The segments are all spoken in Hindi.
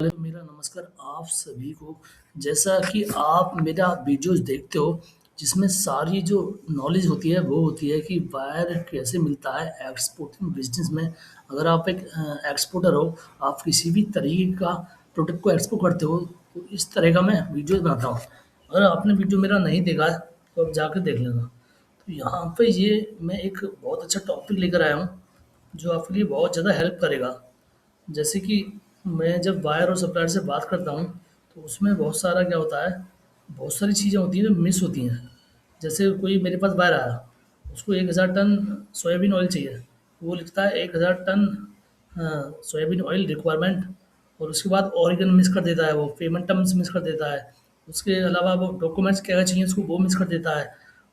मेरा नमस्कार आप सभी को। जैसा कि आप मेरा वीडियोस देखते हो, जिसमें सारी जो नॉलेज होती है वो होती है कि वायर कैसे मिलता है एक्सपोर्टिंग बिजनेस में। अगर आप एक एक्सपोर्टर हो, आप किसी भी तरीके का प्रोडक्ट को एक्सपोर्ट करते हो, तो इस तरह का मैं वीडियो बनाता हूँ। अगर आपने वीडियो मेरा नहीं देखा है तो आप जाकर देख लेना। तो यहाँ पे ये मैं एक बहुत अच्छा टॉपिक लेकर आया हूँ, जो आपके लिए बहुत ज़्यादा हेल्प करेगा। जैसे कि मैं जब बायर और सप्लायर से बात करता हूँ, तो उसमें बहुत सारा क्या होता है, बहुत सारी चीज़ें होती हैं जो मिस होती हैं। जैसे कोई मेरे पास बायर आया, उसको 1000 टन सोयाबीन ऑयल चाहिए। वो लिखता है 1000 टन सोयाबीन ऑयल रिक्वायरमेंट, और उसके बाद ऑर्गन मिस कर देता है, वो पेमेंट टर्म्स मिस कर देता है। उसके अलावा वो डॉक्यूमेंट्स क्या चाहिए उसको वो मिस कर देता है।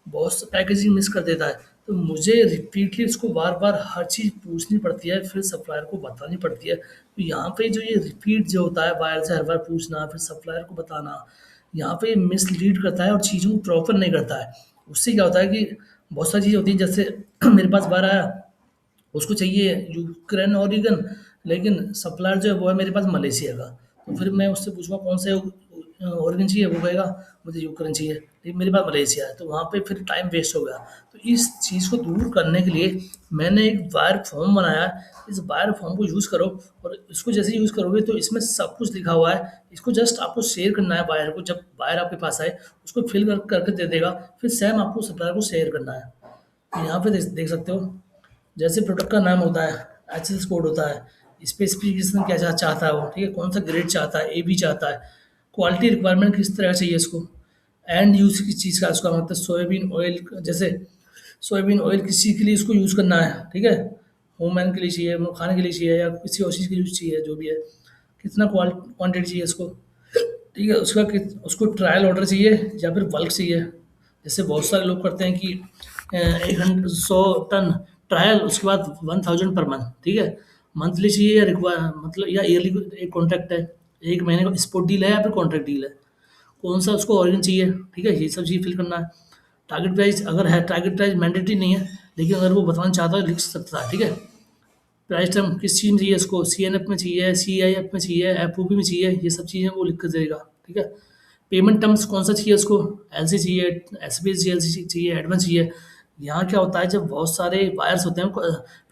बहुत सा पैकेजिंग मिस कर देता है। तो मुझे रिपीटली उसको बार-बार हर चीज़ पूछनी पड़ती है, फिर सप्लायर को बतानी पड़ती है। तो यहाँ पे जो ये रिपीट जो होता है, बायर से हर बार पूछना, फिर सप्लायर को बताना, यहाँ पे मिसलीड करता है और चीज़ों को प्रॉपर नहीं करता है। उससे क्या होता है कि बहुत सारी चीज़ें होती हैं, जैसे मेरे पास बायर आया, उसको चाहिए यूक्रेन ओरिगन, लेकिन सप्लायर जो है वो है मेरे पास मलेशिया का। तो फिर मैं उससे पूछूँगा कौन से ओरिगन चाहिए, वो कहेगा मुझे यूक्रेन चाहिए, लेकिन मेरे पास मलेशिया है, तो वहाँ पे फिर टाइम वेस्ट हो गया। तो इस चीज़ को दूर करने के लिए मैंने एक वायर फॉर्म बनाया है। इस वायर फॉर्म को यूज़ करो, और इसको जैसे यूज़ करोगे तो इसमें सब कुछ लिखा हुआ है। इसको जस्ट आपको शेयर करना है वायर को, जब वायर आपके पास आए उसको फिल करके दे देगा, फिर सेम आपको सप्लायर को शेयर करना है। तो यहाँ पे देख देख सकते हो, जैसे प्रोडक्ट का नाम होता है, एचएसएस कोड होता है, स्पेसिफिकेशन क्या चाहता है वो, ठीक है, कौन सा ग्रेड चाहता है, एबी चाहता है, क्वालिटी रिक्वायरमेंट किस तरह का चाहिए इसको, एंड यूज़ किस चीज़ का, उसका मतलब सोयाबीन ऑयल, जैसे सोयाबीन ऑयल किस चीज़ के लिए इसको यूज़ करना है, ठीक है, वुमेन के लिए चाहिए, मतलब खाने के लिए चाहिए, या किसी और चीज़ के लिए यूज़ चाहिए, जो भी है, कितना क्वांटिटी चाहिए इसको, ठीक है, उसको ट्रायल ऑर्डर चाहिए या फिर बल्क चाहिए। जैसे बहुत सारे लोग करते हैं कि 100 टन ट्रायल, उसके बाद 1000 पर मंथ, ठीक है। मंथली चाहिए या रिक्वायर मतलब या ईयरली एक कॉन्ट्रैक्ट है, 1 महीने का स्पॉट डील है या फिर कॉन्ट्रैक्ट डील है, कौन सा उसको ऑर्गन चाहिए, ठीक है, ये सब चीज़ फिल करना है। टारगेट प्राइस अगर है, टारगेट प्राइस मैंडेटरी नहीं है, लेकिन अगर वो बताना चाहता है लिख सकता है, ठीक है। प्राइस टर्म किस चीज़ में चाहिए इसको, सीएनएफ में चाहिए, सीआईएफ में चाहिए, एफओबी में चाहिए, ये सब चीज़ें वो लिख कर देगा, ठीक है। पेमेंट टर्म्स कौन सा चाहिए उसको, एलसी चाहिए, एसबी चाहिए, एलसी चाहिए, एडवांस चाहिए। यहाँ क्या होता है, जब बहुत सारे बायर्स होते हैं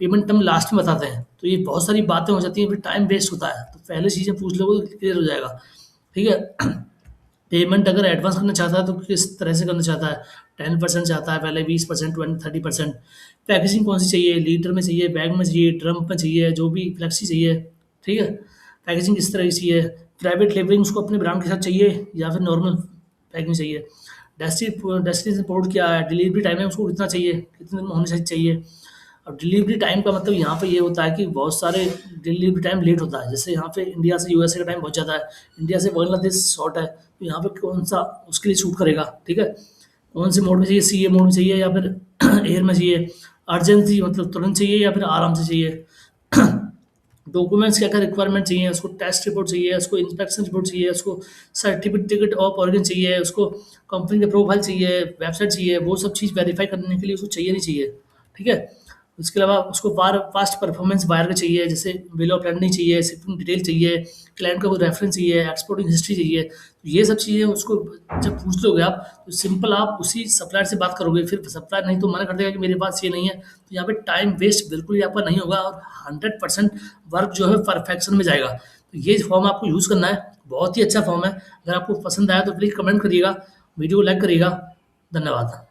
पेमेंट टर्म लास्ट में बताते हैं, तो ये बहुत सारी बातें हो जाती हैं, फिर टाइम वेस्ट होता है। तो पहले चीज़ें पूछ लोगे तो क्लियर हो जाएगा, ठीक है। पेमेंट अगर एडवांस करना चाहता है तो किस तरह से करना चाहता है, 10% चाहता है पहले, 20%, 30%। पैकेजिंग कौन सी चाहिए, लीटर में चाहिए, बैग में चाहिए, ड्रम में चाहिए, जो भी फ्लेक्सी चाहिए, ठीक है। पैकेजिंग किस तरह की चाहिए, प्राइवेट लेबलिंग उसको अपने ब्रांड के साथ चाहिए या फिर नॉर्मल पैकिंग चाहिए। डेस्टिनेशन पोर्ट क्या है, डिलीवरी टाइम है उसको कितना चाहिए, कितने दिन होने चाहिए। अब डिलीवरी टाइम का मतलब यहाँ पे ये होता है कि बहुत सारे डिलीवरी टाइम लेट होता है। जैसे यहाँ पे इंडिया से यूएसए का टाइम बहुत ज़्यादा है, इंडिया से बांग्लादेश शॉर्ट है, तो यहाँ पे कौन सा उसके लिए सूट करेगा, ठीक है। कौन से मोड में चाहिए, सीए मोड में चाहिए या फिर एयर में चाहिए, अर्जेंसी मतलब तुरंत चाहिए या फिर आराम से चाहिए। डॉक्यूमेंट्स क्या क्या रिक्वायरमेंट चाहिए उसको, टेस्ट रिपोर्ट चाहिए उसको, इंस्पेक्शन रिपोर्ट चाहिए उसको, सर्टिफिकेट ऑफ ऑर्गन चाहिए उसको, कंपनी के प्रोफाइल चाहिए, वेबसाइट चाहिए, वो सब चीज़ वेरीफाई करने के लिए उसको चाहिए नहीं चाहिए, ठीक है। उसके अलावा उसको पास्ट परफॉर्मेंस बायर का चाहिए, जैसे बिल ऑफ लैंडिंग चाहिए, शिपिंग डिटेल चाहिए, क्लाइंट का कोई रेफरेंस चाहिए, एक्सपोर्टिंग हिस्ट्री चाहिए। तो ये सब चीज़ें उसको जब पूछ लोगे आप, तो सिंपल आप उसी सप्लायर से बात करोगे, फिर सप्लायर नहीं तो मना कर देगा कि मेरे पास ये नहीं है। तो यहाँ पे टाइम वेस्ट बिल्कुल ही आपका नहीं होगा, और 100% वर्क जो है परफेक्शन में जाएगा। तो ये फॉर्म आपको यूज़ करना है, बहुत ही अच्छा फॉर्म है। अगर आपको पसंद आया तो प्लीज़ कमेंट करिएगा, वीडियो को लाइक करिएगा। धन्यवाद।